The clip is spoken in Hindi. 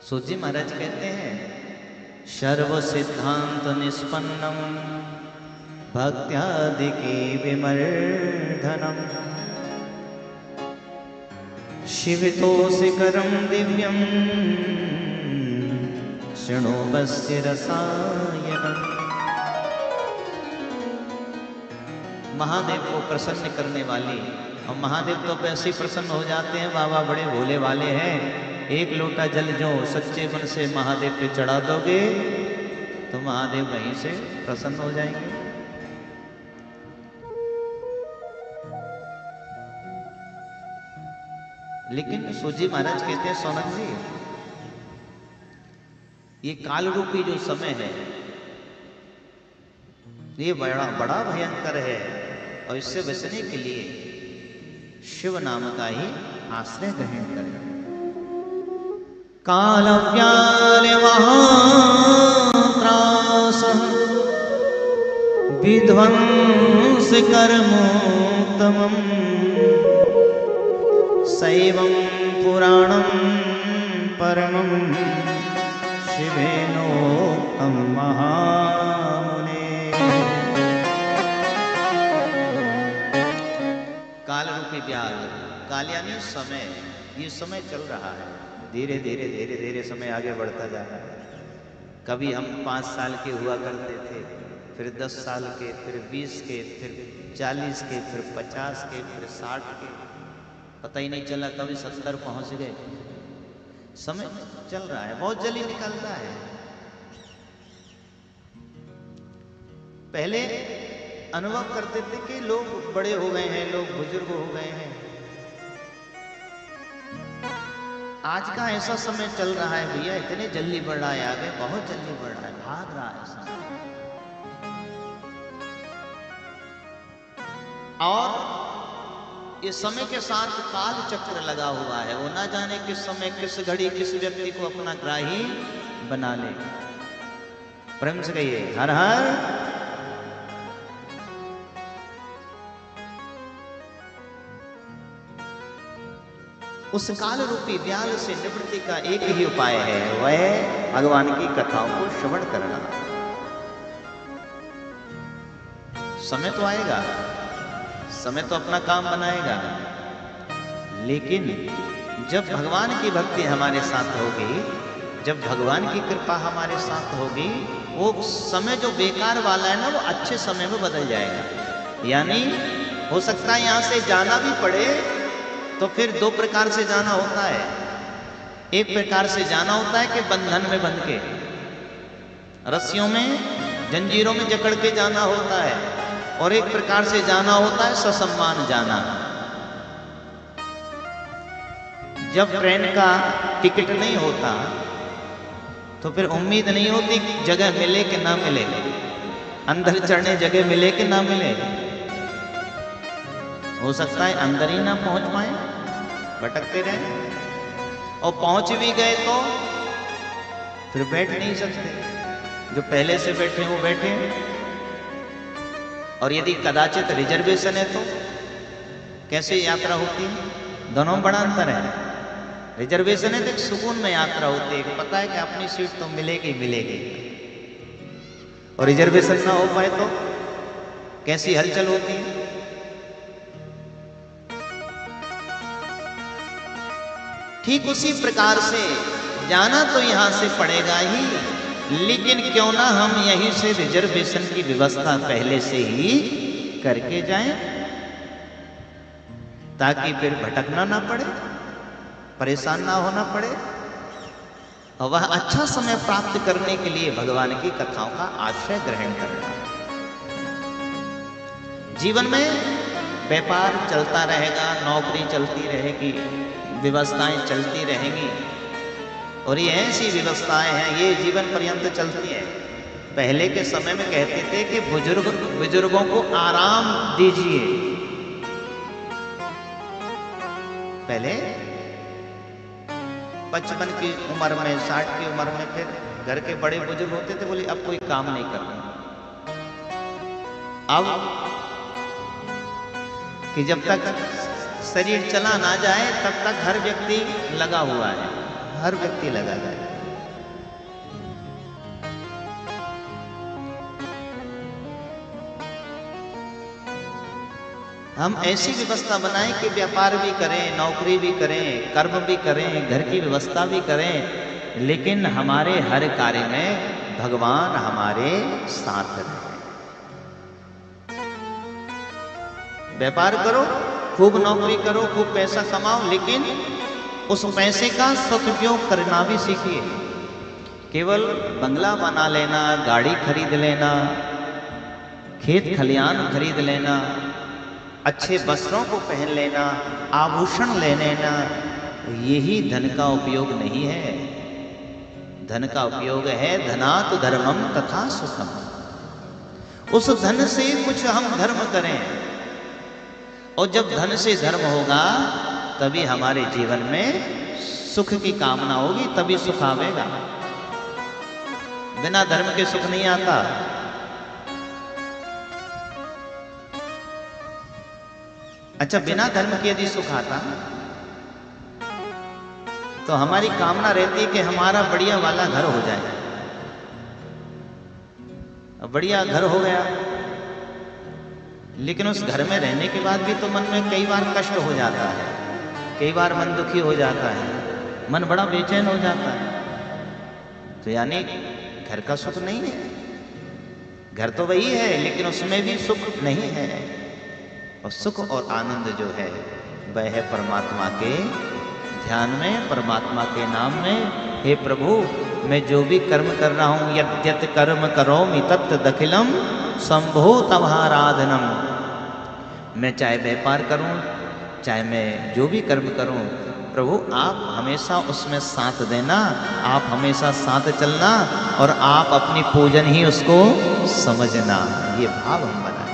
सूजी महाराज कहते हैं सर्व सिद्धांत निष्पन्नम भक्त्यादिके विमर्धनम शिवितोषिकरं दिव्यं शृणोपस्य रसायनम। महादेव को प्रसन्न करने वाली, और महादेव तो वैसे ही प्रसन्न हो जाते हैं, बाबा बड़े भोले वाले हैं। एक लोटा जल जो सच्चे मन से महादेव पे चढ़ा दोगे तो महादेव वहीं से प्रसन्न हो जाएंगे। लेकिन सूजी महाराज कहते हैं सोनक जी, ये काल रूपी जो समय है ये बड़ा भयंकर है, और इससे बचने के लिए शिव नाम का ही आश्रय ग्रहण करें। काल व्याल महात्रासः विध्वंस कर्मोत्तमम् शैवं पुराणं परमं शिवेनोक्तं महामुने। काल रूपी व्याल, काल यानी समय, ये समय चल रहा है, धीरे धीरे धीरे धीरे समय आगे बढ़ता जा रहा है। कभी हम 5 साल के हुआ करते थे, फिर 10 साल के, फिर 20 के, फिर 40 के, फिर 50 के, फिर 60 के, पता ही नहीं चला कभी 70 पहुंच गए। समय चल रहा है, बहुत जल्दी निकलता है। पहले अनुभव करते थे कि लोग बड़े हो गए हैं, लोग बुजुर्ग हो गए हैं। आज का ऐसा समय चल रहा है भैया, इतने जल्दी बढ़ रहा है, आगे बहुत जल्दी बढ़ रहा है, भाग रहा है समय। और ये समय के साथ काल चक्र लगा हुआ है, वो ना जाने किस समय किस घड़ी किस व्यक्ति को अपना ग्राही बना ले। प्रेम से कहिए हर हर। उस काल रूपी व्याल से निवृत्ति का एक ही उपाय है, वह भगवान की कथाओं को श्रवण करना। समय तो आएगा, समय तो अपना काम बनाएगा, लेकिन जब भगवान की भक्ति हमारे साथ होगी, जब भगवान की कृपा हमारे साथ होगी, वो समय जो बेकार वाला है ना, वो अच्छे समय में बदल जाएगा। यानी हो सकता है यहां से जाना भी पड़े तो फिर 2 प्रकार से जाना होता है। एक प्रकार से जाना होता है कि बंधन में बंध के, रस्सियों में जंजीरों में जकड़ के जाना होता है, और एक प्रकार से जाना होता है ससम्मान जाना। जब ट्रेन का टिकट नहीं होता तो फिर उम्मीद नहीं होती जगह मिले कि ना मिले, अंदर चढ़ने जगह मिले कि ना मिले। हो सकता है अंदर ही ना पहुंच पाए, भटकते रहे, और पहुंच भी गए तो फिर बैठ नहीं सकते। जो पहले से बैठे वो बैठे, और यदि कदाचित रिजर्वेशन है तो कैसे यात्रा होती है? दोनों में बड़ा अंतर है। रिजर्वेशन है तो एक सुकून में यात्रा होती है, पता है कि अपनी सीट तो मिलेगी मिलेगी, और रिजर्वेशन ना हो पाए तो कैसी हलचल होती है। ठीक उसी प्रकार से जाना तो यहां से पड़ेगा ही, लेकिन क्यों ना हम यहीं से रिजर्वेशन की व्यवस्था पहले से ही करके जाएं, ताकि फिर भटकना ना पड़े, परेशान ना होना पड़े, और वह अच्छा समय प्राप्त करने के लिए भगवान की कथाओं का आश्रय ग्रहण करना। जीवन में व्यापार चलता रहेगा, नौकरी चलती रहेगी, व्यवस्थाएं चलती रहेंगी, और ये ऐसी व्यवस्थाएं हैं ये जीवन पर्यंत चलती है। पहले के समय में कहते थे कि बुजुर्गों को आराम दीजिए। पहले 55 की उम्र में, 60 की उम्र में फिर घर के बड़े बुजुर्ग होते थे, बोले अब कोई काम नहीं करना। अब कि जब तक शरीर चला ना जाए तब तक हर व्यक्ति लगा हुआ है, हर व्यक्ति लगा है। हम ऐसी व्यवस्था बनाएं कि व्यापार भी करें, नौकरी भी करें, कर्म भी करें, घर की व्यवस्था भी करें, लेकिन हमारे हर कार्य में भगवान हमारे साथ रहे। व्यापार करो, खूब नौकरी करो, खूब पैसा कमाओ, लेकिन उस पैसे का सदुपयोग करना भी सीखिए। केवल बंगला बना लेना, गाड़ी खरीद लेना, खेत खलियान खरीद लेना, अच्छे वस्त्रों को पहन लेना, आभूषण ले लेना, यही धन का उपयोग नहीं है। धन का उपयोग है धनात् धर्मम तथा सुखम। उस धन से कुछ हम धर्म करें, और जब धन से धर्म होगा तभी हमारे जीवन में सुख की कामना होगी, तभी सुख आवेगा। बिना धर्म के सुख नहीं आता। अच्छा, बिना धर्म के यदि सुख आता तो हमारी कामना रहती है कि हमारा बढ़िया वाला घर हो जाए। अब बढ़िया घर हो गया, लेकिन उस घर में रहने के बाद भी तो मन में कई बार कष्ट हो जाता है, कई बार मन दुखी हो जाता है, मन बड़ा बेचैन हो जाता है। तो यानी घर का सुख नहीं है। घर तो वही है, लेकिन उसमें भी सुख नहीं है। और सुख और आनंद जो है वह है परमात्मा के ध्यान में, परमात्मा के नाम में। हे प्रभु, मैं जो भी कर्म कर रहा हूं, यद्यत कर्म करोमि तत् दखिलम शंभो तवाराधनम। मैं चाहे व्यापार करूं, चाहे मैं जो भी कर्म करूं, प्रभु आप हमेशा उसमें साथ देना, आप हमेशा साथ चलना, और आप अपनी पूजन ही उसको समझना। ये भाव हम बनाए।